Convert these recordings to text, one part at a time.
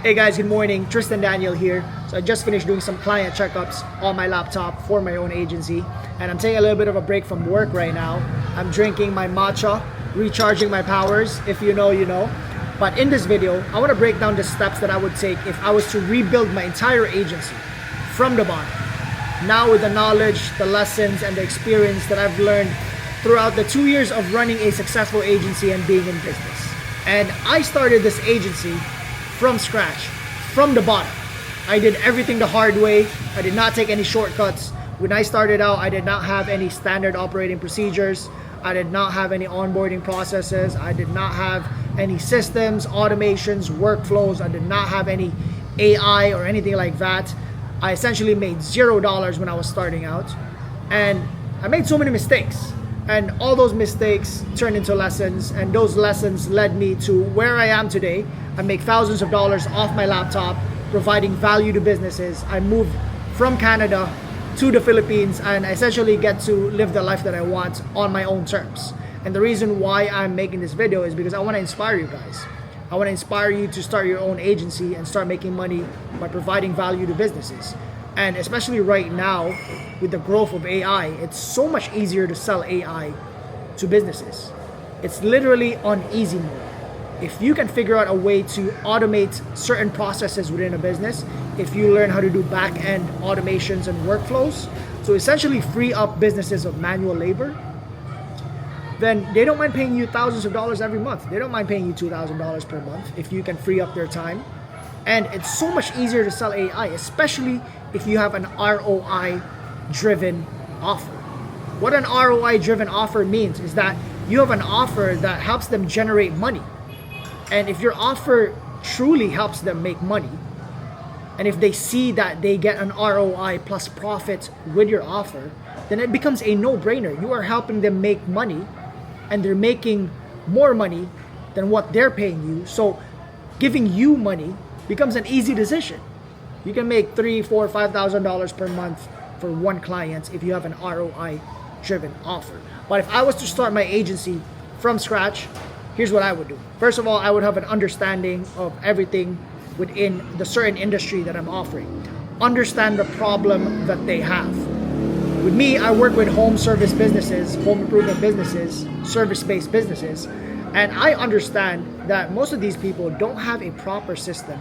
Hey guys, good morning. Tristan Daniel here. So I just finished doing some client checkups on my laptop for my own agency, and I'm taking a little bit of a break from work right now. I'm drinking my matcha, recharging my powers. If you know, you know. But in this video, I want to break down the steps that I would take if I was to rebuild my entire agency from the bottom. Now with the knowledge, the lessons, and the experience that I've learned throughout the 2 years of running a successful agency and being in business. And I started this agency from scratch, from the bottom. I did everything the hard way. I did not take any shortcuts. When I started out, I did not have any standard operating procedures. I did not have any onboarding processes. I did not have any systems, automations, workflows. I did not have any AI or anything like that. I essentially made $0 when I was starting out. And I made so many mistakes. And all those mistakes turned into lessons, and those lessons led me to where I am today. I make thousands of dollars off my laptop, providing value to businesses. I moved from Canada to the Philippines, and I essentially get to live the life that I want on my own terms. And the reason why I'm making this video is because I want to inspire you guys. I want to inspire you to start your own agency and start making money by providing value to businesses. And especially right now, with the growth of AI, it's so much easier to sell AI to businesses. It's literally on easy mode. If you can figure out a way to automate certain processes within a business, if you learn how to do back-end automations and workflows, to essentially free up businesses of manual labor, then they don't mind paying you thousands of dollars every month. They don't mind paying you $2,000 per month if you can free up their time. And it's so much easier to sell AI, especially if you have an ROI-driven offer. What an ROI-driven offer means is that you have an offer that helps them generate money. And if your offer truly helps them make money, and if they see that they get an ROI plus profit with your offer, then it becomes a no-brainer. You are helping them make money, and they're making more money than what they're paying you. So giving you money becomes an easy decision. You can make $3,000, $4,000, $5,000 per month for one client if you have an ROI-driven offer. But if I was to start my agency from scratch, here's what I would do. First of all, I would have an understanding of everything within the certain industry that I'm offering. Understand the problem that they have. With me, I work with home service businesses, home improvement businesses, service-based businesses, and I understand that most of these people don't have a proper system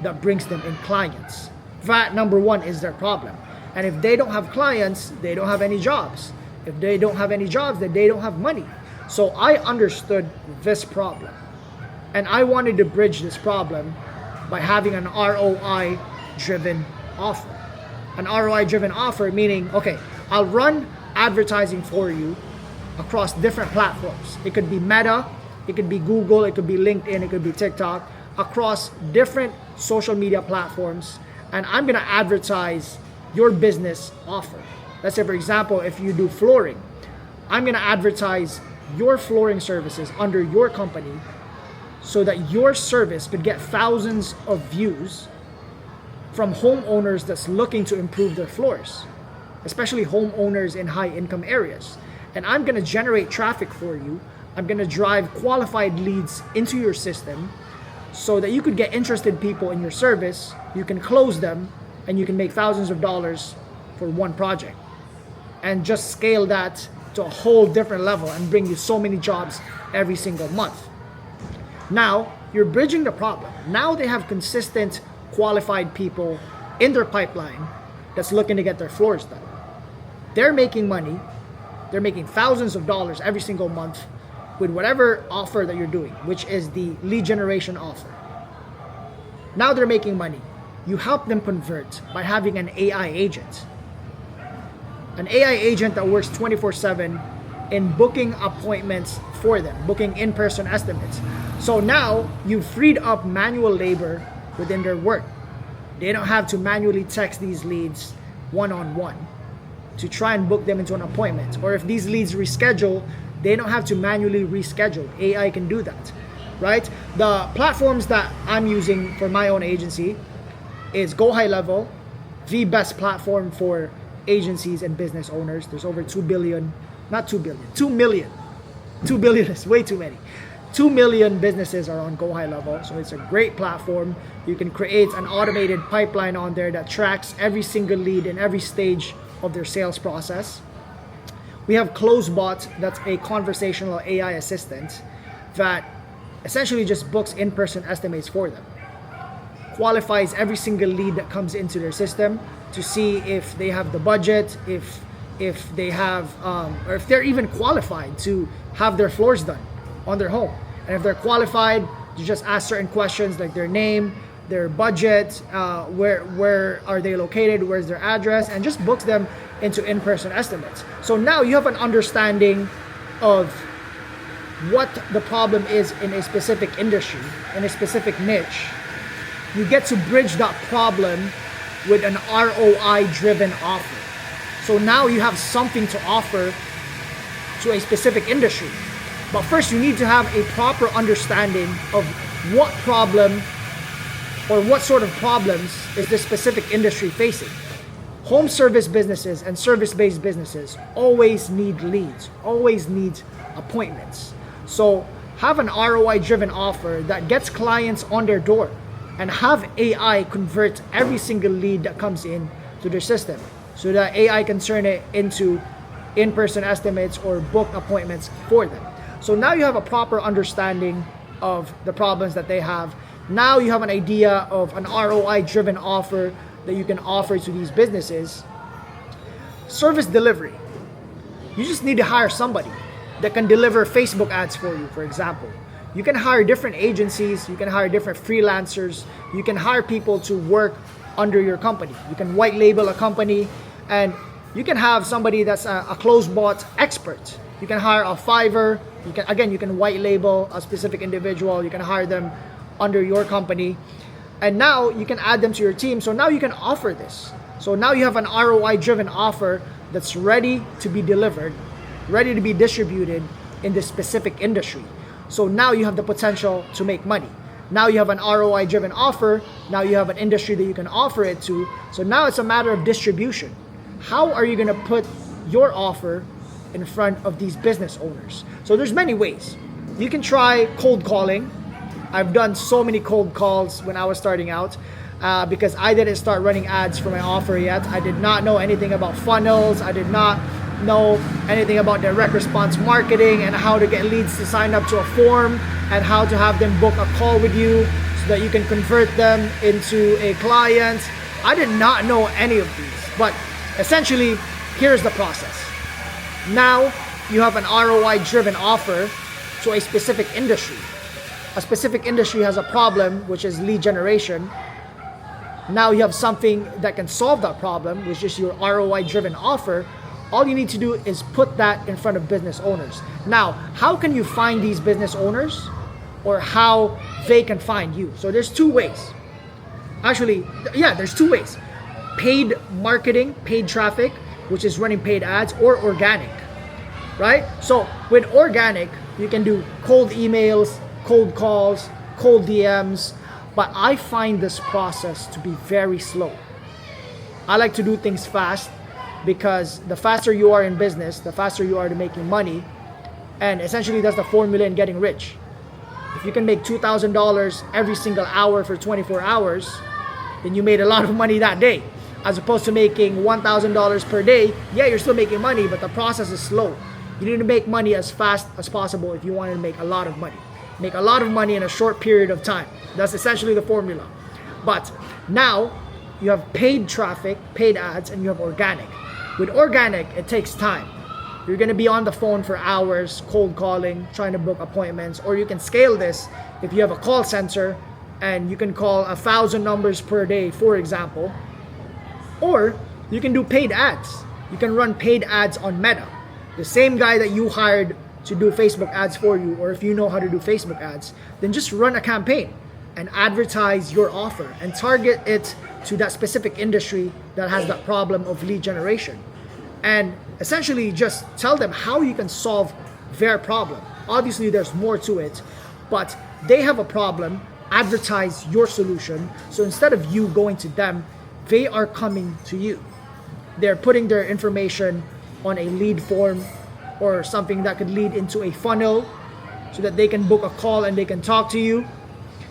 that brings them in clients. That, number one, is their problem. And if they don't have clients, they don't have any jobs. If they don't have any jobs, then they don't have money. So I understood this problem. And I wanted to bridge this problem by having an ROI-driven offer. An ROI-driven offer meaning, okay, I'll run advertising for you across different platforms. It could be Meta, it could be Google, it could be LinkedIn, it could be TikTok, across different social media platforms, and I'm gonna advertise your business offer. Let's say, for example, if you do flooring, I'm gonna advertise your flooring services under your company so that your service could get thousands of views from homeowners that's looking to improve their floors, especially homeowners in high income areas. And I'm gonna generate traffic for you. I'm gonna drive qualified leads into your system so that you could get interested people in your service, you can close them, and you can make thousands of dollars for one project. And just scale that to a whole different level and bring you so many jobs every single month. Now, you're bridging the problem. Now they have consistent, qualified people in their pipeline that's looking to get their floors done. They're making money. They're making thousands of dollars every single month with whatever offer that you're doing, which is the lead generation offer. Now they're making money. You help them convert by having an AI agent. An AI agent that works 24/7 in booking appointments for them, booking in-person estimates. So now you've freed up manual labor within their work. They don't have to manually text these leads one-on-one to try and book them into an appointment. Or if these leads reschedule, they don't have to manually reschedule. AI can do that, right? The platforms that I'm using for my own agency is Go High Level, the best platform for agencies and business owners. There's over 2 billion, not 2 billion, 2 million. 2 billion is way too many. 2 million businesses are on Go High Level, so it's a great platform. You can create an automated pipeline on there that tracks every single lead in every stage of their sales process. We have CloseBot, that's a conversational AI assistant that essentially just books in-person estimates for them. Qualifies every single lead that comes into their system to see if they have the budget, if they have, or if they're even qualified to have their floors done on their home. And if they're qualified, you just ask certain questions like their name, their budget, where are they located, where's their address, and just books them into in-person estimates. So now you have an understanding of what the problem is in a specific industry, in a specific niche. You get to bridge that problem with an ROI-driven offer. So now you have something to offer to a specific industry. But first, you need to have a proper understanding of what problem or what sort of problems is this specific industry facing. Home service businesses and service-based businesses always need leads, always need appointments. So have an ROI-driven offer that gets clients on their door, and have AI convert every single lead that comes in to their system, so that AI can turn it into in-person estimates or book appointments for them. So now you have a proper understanding of the problems that they have. Now you have an idea of an ROI-driven offer that you can offer to these businesses. Service delivery. You just need to hire somebody that can deliver Facebook ads for you, for example. You can hire different agencies, you can hire different freelancers, you can hire people to work under your company. You can white label a company, and you can have somebody that's a CloseBot expert. You can hire a Fiverr. You can white label a specific individual. You can hire them under your company, and now you can add them to your team. So now you can offer this. So now you have an ROI-driven offer that's ready to be delivered, ready to be distributed in this specific industry. So now you have the potential to make money. Now you have an ROI-driven offer. Now you have an industry that you can offer it to. So now it's a matter of distribution. How are you going to put your offer in front of these business owners? So there's many ways. You can try cold calling. I've done so many cold calls when I was starting out because I didn't start running ads for my offer yet. I did not know anything about funnels. I did not know anything about direct response marketing and how to get leads to sign up to a form and how to have them book a call with you so that you can convert them into a client. I did not know any of these, but essentially, here's the process. Now you have an ROI-driven offer to a specific industry. A specific industry has a problem, which is lead generation. Now you have something that can solve that problem, which is your ROI-driven offer. All you need to do is put that in front of business owners. Now, how can you find these business owners, or how they can find you? So there's two ways. Actually, yeah, there's two ways. Paid marketing, paid traffic, which is running paid ads, or organic, right? So with organic, you can do cold emails, cold calls, cold DMs, but I find this process to be very slow. I like to do things fast, because the faster you are in business, the faster you are to making money, and essentially that's the formula in getting rich. If you can make $2,000 every single hour for 24 hours, then you made a lot of money that day. As opposed to making $1,000 per day, yeah, you're still making money, but the process is slow. You need to make money as fast as possible if you want to make a lot of money. Make a lot of money in a short period of time. That's essentially the formula. But now you have paid traffic, paid ads, and you have organic. With organic, it takes time. You're going to be on the phone for hours, cold calling, trying to book appointments, or you can scale this if you have a call center and you can call 1,000 numbers per day, for example. Or you can do paid ads. You can run paid ads on Meta. The same guy that you hired to do Facebook ads for you, or if you know how to do Facebook ads, then just run a campaign and advertise your offer and target it to that specific industry that has that problem of lead generation. And essentially just tell them how you can solve their problem. Obviously there's more to it, but they have a problem, advertise your solution. So instead of you going to them, they are coming to you. They're putting their information on a lead form or something that could lead into a funnel so that they can book a call and they can talk to you.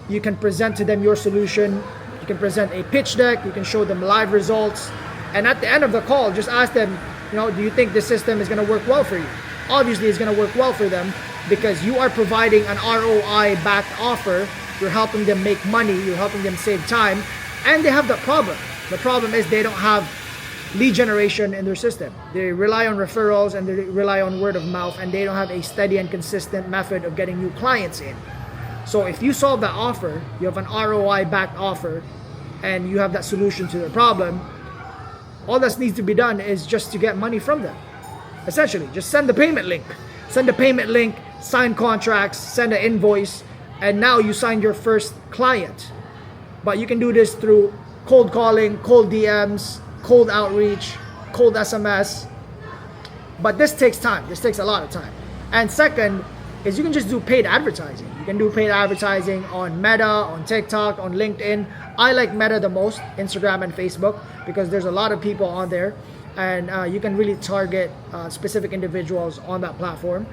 You can present to them your solution. You can present a pitch deck. You can show them live results. And at the end of the call, just ask them, do you think this system is going to work well for you? Obviously, it's going to work well for them because you are providing an ROI-backed offer. You're helping them make money. You're helping them save time. And they have that problem. The problem is they don't have lead generation in their system. They rely on referrals and they rely on word of mouth, and they don't have a steady and consistent method of getting new clients in. So if you solve that offer, you have an ROI-backed offer, and you have that solution to their problem, all that needs to be done is just to get money from them. Essentially, just send the payment link. Send the payment link, sign contracts, send an invoice, and now you signed your first client. But you can do this through cold calling, cold DMs, cold outreach, cold SMS. But this takes time. This takes a lot of time. And second is you can just do paid advertising. You can do paid advertising on Meta, on TikTok, on LinkedIn. I like Meta the most, Instagram and Facebook, because there's a lot of people on there, and you can really target specific individuals on that platform.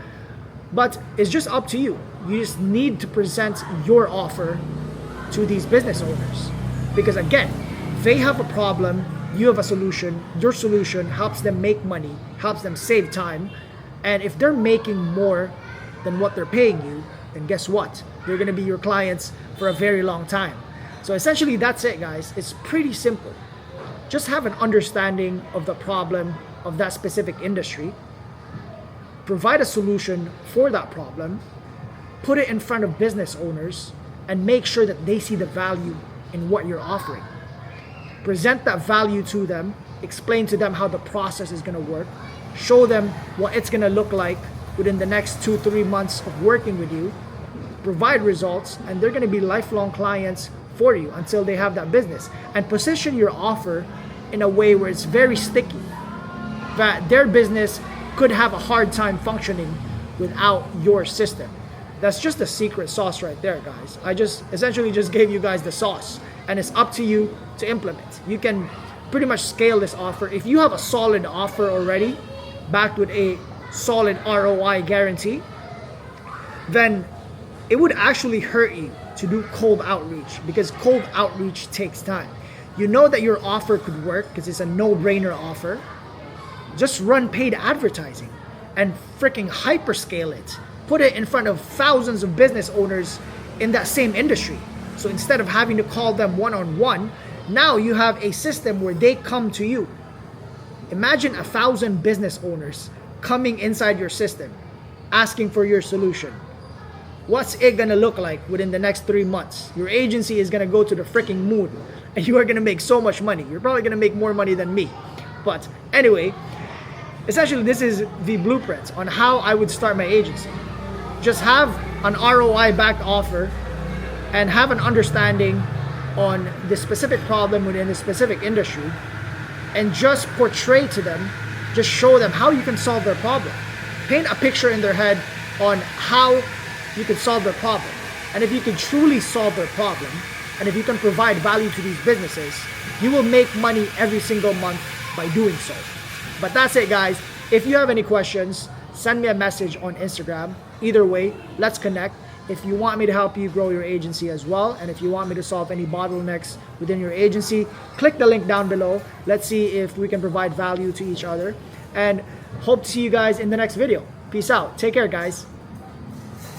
But it's just up to you. You just need to present your offer to these business owners, because again, they have a problem, you have a solution. Your solution helps them make money, helps them save time, and if they're making more than what they're paying you, then guess what? They're going to be your clients for a very long time. So essentially, that's it, guys. It's pretty simple. Just have an understanding of the problem of that specific industry, provide a solution for that problem, put it in front of business owners, and make sure that they see the value in what you're offering. Present that value to them, explain to them how the process is going to work, show them what it's going to look like within the next 2-3 months of working with you, provide results, and they're going to be lifelong clients for you until they have that business. And position your offer in a way where it's very sticky, that their business could have a hard time functioning without your system. That's just the secret sauce right there, guys. I just essentially just gave you guys the sauce, and it's up to you to implement. You can pretty much scale this offer. If you have a solid offer already, backed with a solid ROI guarantee, then it would actually hurt you to do cold outreach, because cold outreach takes time. You know that your offer could work because it's a no-brainer offer. Just run paid advertising and freaking hyperscale it. Put it in front of thousands of business owners in that same industry. So instead of having to call them one-on-one, now you have a system where they come to you. Imagine 1,000 business owners coming inside your system, asking for your solution. What's it gonna look like within the next 3 months? Your agency is gonna go to the freaking moon, and you are gonna make so much money. You're probably gonna make more money than me. But anyway, essentially this is the blueprint on how I would start my agency. Just have an ROI-backed offer and have an understanding on the specific problem within the specific industry, and just portray to them, just show them how you can solve their problem. Paint a picture in their head on how you can solve their problem. And if you can truly solve their problem, and if you can provide value to these businesses, you will make money every single month by doing so. But that's it, guys. If you have any questions, send me a message on Instagram. Either way, let's connect. If you want me to help you grow your agency as well, and if you want me to solve any bottlenecks within your agency, click the link down below. Let's see if we can provide value to each other, and hope to see you guys in the next video. Peace out. Take care, guys.